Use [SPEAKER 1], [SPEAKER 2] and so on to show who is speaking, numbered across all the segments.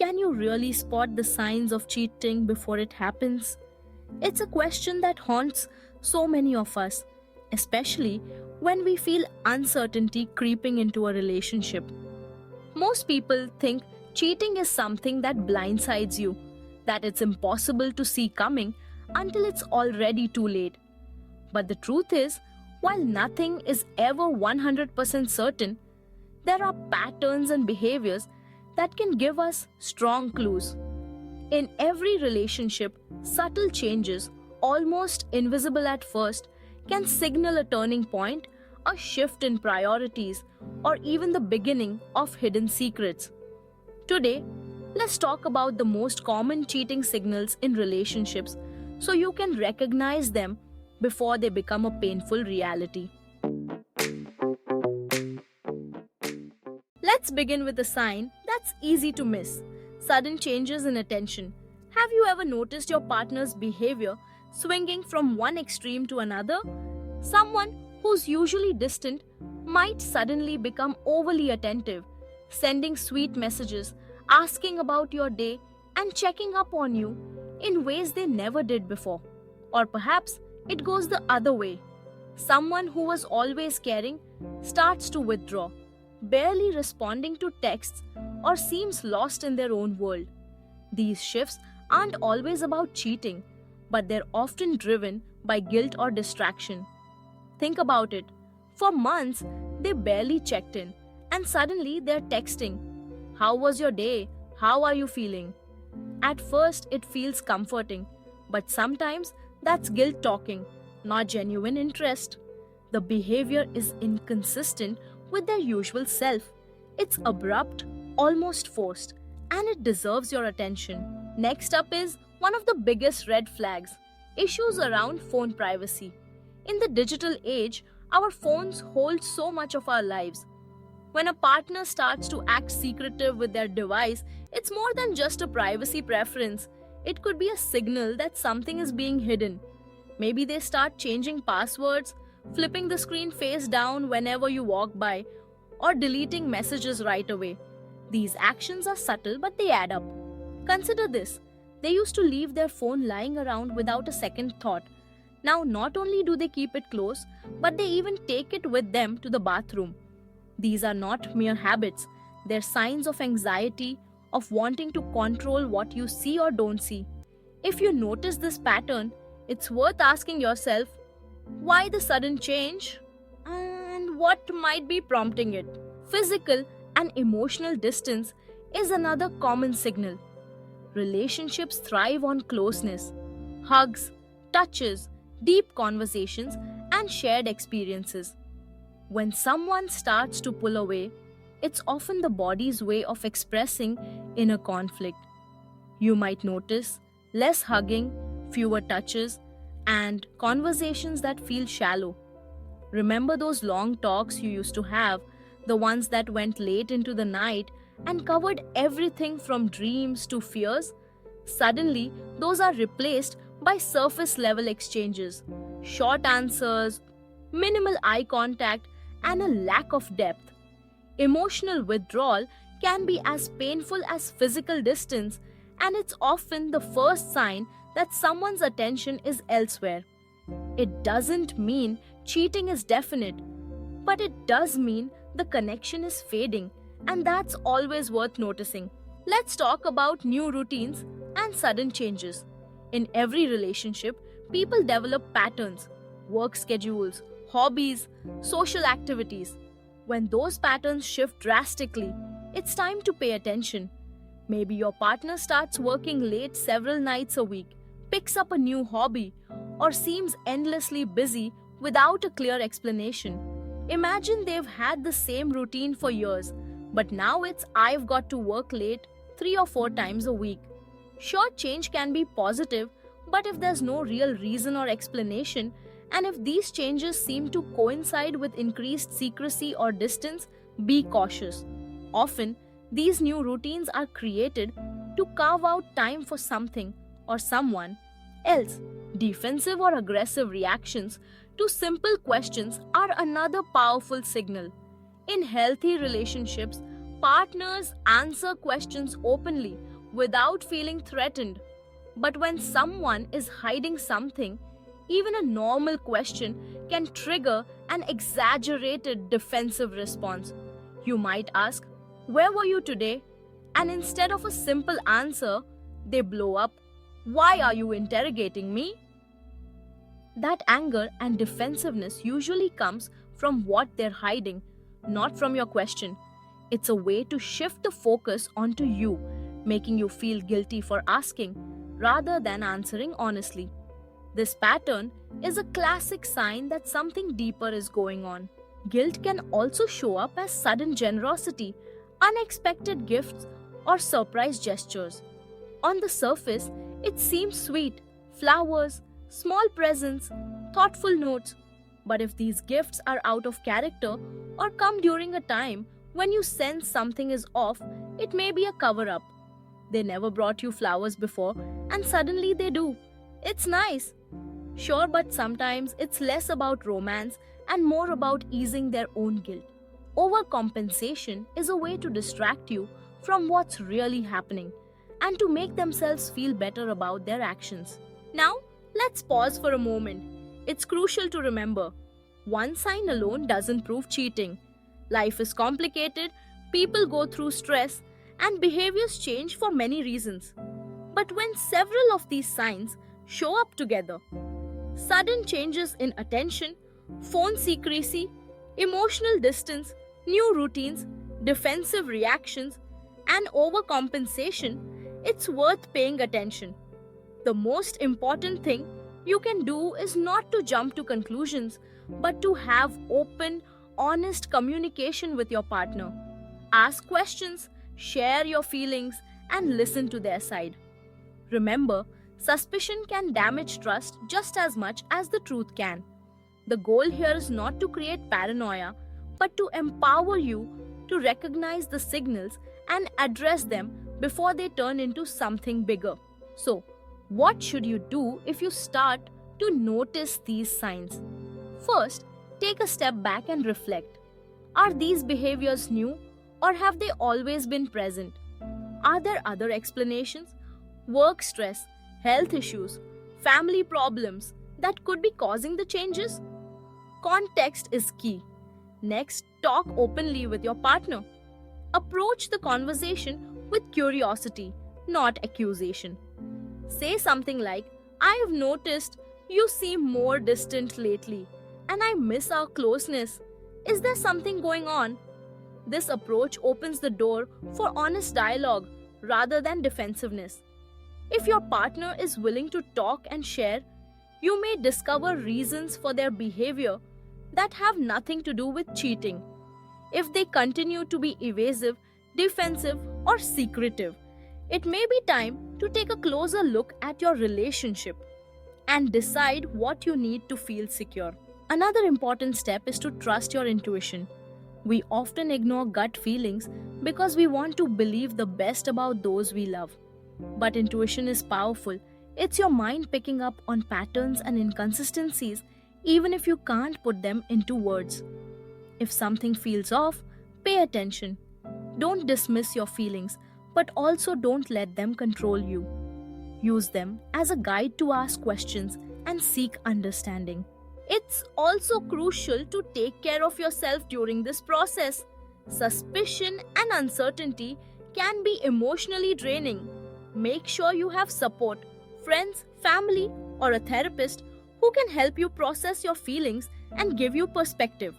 [SPEAKER 1] can you really spot the signs of cheating before it happens? It's a question that haunts so many of us, especially when we feel uncertainty creeping into a relationship. Most people think cheating is something that blindsides you, that it's impossible to see coming until it's already too late. But the truth is, while nothing is ever 100% certain, there are patterns and behaviors that can give us strong clues. In every relationship, subtle changes, almost invisible at first, can signal a turning point, a shift in priorities, or even the beginning of hidden secrets. Today, let's talk about the most common cheating signals in relationships so you can recognize them before they become a painful reality. Let's begin with a sign that's easy to miss: sudden changes in attention. Have you ever noticed your partner's behavior swinging from one extreme to another? Someone who's usually distant might suddenly become overly attentive, sending sweet messages, asking about your day, and checking up on you in ways they never did before. Or perhaps it goes the other way. Someone who was always caring starts to withdraw, barely responding to texts, or seems lost in their own world. These shifts aren't always about cheating, but they're often driven by guilt or distraction. Think about it. For months, they barely checked in, and suddenly they're texting, "How was your day? How are you feeling?" At first, it feels comforting, but sometimes that's guilt talking, not genuine interest. The behavior is inconsistent with their usual self. It's abrupt, almost forced, and it deserves your attention. Next up is one of the biggest red flags: issues around phone privacy. In the digital age, our phones hold so much of our lives. When a partner starts to act secretive with their device, it's more than just a privacy preference. It could be a signal that something is being hidden. Maybe they start changing passwords, flipping the screen face down whenever you walk by, or deleting messages right away. These actions are subtle, but they add up. Consider this: they used to leave their phone lying around without a second thought. Now, not only do they keep it close, but they even take it with them to the bathroom. These are not mere habits, they're signs of anxiety, of wanting to control what you see or don't see. If you notice this pattern, it's worth asking yourself, why the sudden change? And what might be prompting it? Physical and emotional distance is another common signal. Relationships thrive on closeness: hugs, touches, deep conversations, and shared experiences. When someone starts to pull away, it's often the body's way of expressing inner conflict. You might notice less hugging, fewer touches, and conversations that feel shallow. Remember those long talks you used to have, the ones that went late into the night and covered everything from dreams to fears? Suddenly, those are replaced by surface level exchanges, short answers, minimal eye contact, and a lack of depth. Emotional withdrawal can be as painful as physical distance, and it's often the first sign that someone's attention is elsewhere. It doesn't mean cheating is definite, but it does mean the connection is fading, and that's always worth noticing. Let's talk about new routines and sudden changes. In every relationship, people develop patterns, work schedules, hobbies, social activities. When those patterns shift drastically, it's time to pay attention. Maybe your partner starts working late several nights a week, picks up a new hobby, or seems endlessly busy without a clear explanation. Imagine they've had the same routine for years, but now it's "I've got to work late 3 or 4 times a week." Sure, change can be positive, but if there's no real reason or explanation, and if these changes seem to coincide with increased secrecy or distance, be cautious. Often, these new routines are created to carve out time for something or someone else. Defensive or aggressive reactions to simple questions are another powerful signal. In healthy relationships, partners answer questions openly without feeling threatened. But when someone is hiding something, even a normal question can trigger an exaggerated defensive response. You might ask, "Where were you today?" And instead of a simple answer, they blow up, "Why are you interrogating me?" That anger and defensiveness usually comes from what they're hiding, not from your question. It's a way to shift the focus onto you, making you feel guilty for asking rather than answering honestly. This pattern is a classic sign that something deeper is going on. Guilt can also show up as sudden generosity, unexpected gifts, or surprise gestures. On the surface, it seems sweet: flowers, small presents, thoughtful notes. But if these gifts are out of character or come during a time when you sense something is off, it may be a cover up. They never brought you flowers before, and suddenly they do. It's nice. Sure, but sometimes it's less about romance and more about easing their own guilt. Overcompensation is a way to distract you from what's really happening and to make themselves feel better about their actions. Now, let's pause for a moment. It's crucial to remember, one sign alone doesn't prove cheating. Life is complicated, people go through stress, and behaviors change for many reasons. But when several of these signs show up together, sudden changes in attention, phone secrecy, emotional distance, new routines, defensive reactions, and overcompensation, it's worth paying attention. The most important thing you can do is not to jump to conclusions, but to have open, honest communication with your partner. Ask questions, share your feelings, and listen to their side. Remember, suspicion can damage trust just as much as the truth can. The goal here is not to create paranoia, but to empower you to recognize the signals and address them before they turn into something bigger. So, what should you do if you start to notice these signs? First, take a step back and reflect. Are these behaviors new, or have they always been present? Are there other explanations? Work stress, health issues, family problems that could be causing the changes? Context is key. Next, talk openly with your partner. Approach the conversation with curiosity, not accusation. Say something like, "I have noticed you seem more distant lately, and I miss our closeness. Is there something going on?" This approach opens the door for honest dialogue rather than defensiveness. If your partner is willing to talk and share, you may discover reasons for their behavior that have nothing to do with cheating. If they continue to be evasive, defensive, or secretive, it may be time to take a closer look at your relationship and decide what you need to feel secure. Another important step is to trust your intuition. We often ignore gut feelings because we want to believe the best about those we love. But intuition is powerful. It's your mind picking up on patterns and inconsistencies, even if you can't put them into words. If something feels off, pay attention. Don't dismiss your feelings, but also don't let them control you. Use them as a guide to ask questions and seek understanding. It's also crucial to take care of yourself during this process. Suspicion and uncertainty can be emotionally draining. Make sure you have support, friends, family, or a therapist who can help you process your feelings and give you perspective.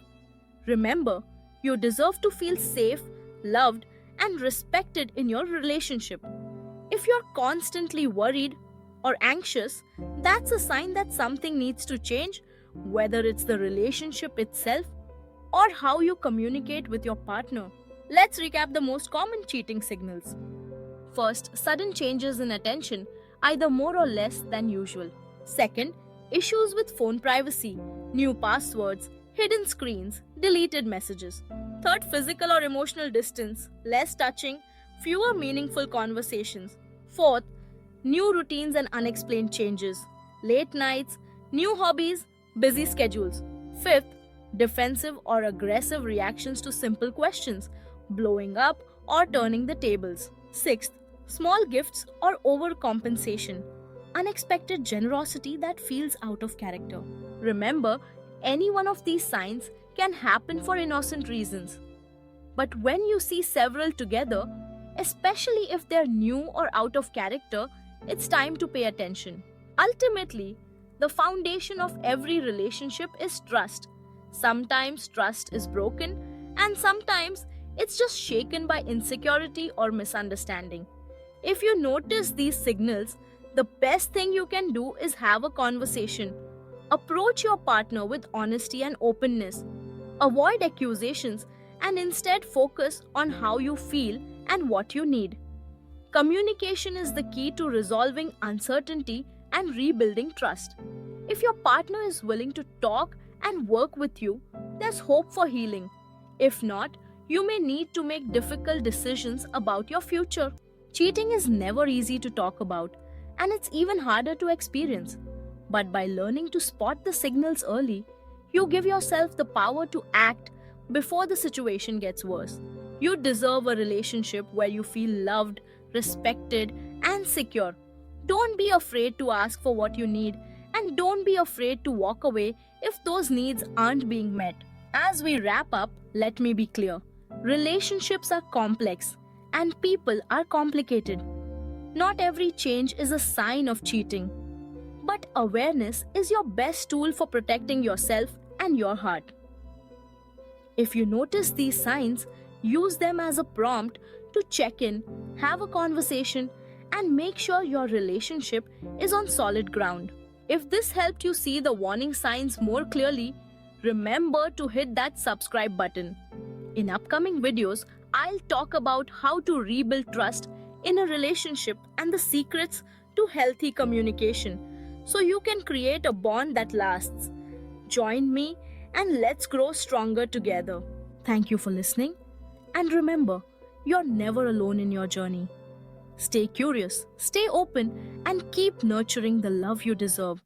[SPEAKER 1] Remember, you deserve to feel safe, loved, and respected in your relationship. If you're constantly worried or anxious, that's a sign that something needs to change, whether it's the relationship itself or how you communicate with your partner. Let's recap the most common cheating signals. First, sudden changes in attention, either more or less than usual. Second, issues with phone privacy, new passwords, hidden screens, deleted messages. Third, physical or emotional distance, less touching, fewer meaningful conversations. Fourth, new routines and unexplained changes, late nights, new hobbies, busy schedules. Fifth, defensive or aggressive reactions to simple questions, blowing up or turning the tables. Sixth, Small gifts or overcompensation, unexpected generosity that feels out of character. Remember, any one of these signs can happen for innocent reasons. But when you see several together, especially if they're new or out of character, it's time to pay attention. Ultimately, the foundation of every relationship is trust. Sometimes trust is broken, and sometimes it's just shaken by insecurity or misunderstanding. If you notice these signals, the best thing you can do is have a conversation. Approach your partner with honesty and openness. Avoid accusations and instead focus on how you feel and what you need. Communication is the key to resolving uncertainty and rebuilding trust. If your partner is willing to talk and work with you, there's hope for healing. If not, you may need to make difficult decisions about your future. Cheating is never easy to talk about, and it's even harder to experience. But by learning to spot the signals early, you give yourself the power to act before the situation gets worse. You deserve a relationship where you feel loved, respected, and secure. Don't be afraid to ask for what you need, and don't be afraid to walk away if those needs aren't being met. As we wrap up, let me be clear. Relationships are complex, and people are complicated. Not every change is a sign of cheating, but awareness is your best tool for protecting yourself and your heart. If you notice these signs, use them as a prompt to check in, have a conversation, and make sure your relationship is on solid ground. If this helped you see the warning signs more clearly, remember to hit that subscribe button. In upcoming videos, I'll talk about how to rebuild trust in a relationship and the secrets to healthy communication so you can create a bond that lasts. Join me and let's grow stronger together. Thank you for listening. And remember, you're never alone in your journey. Stay curious, stay open, and keep nurturing the love you deserve.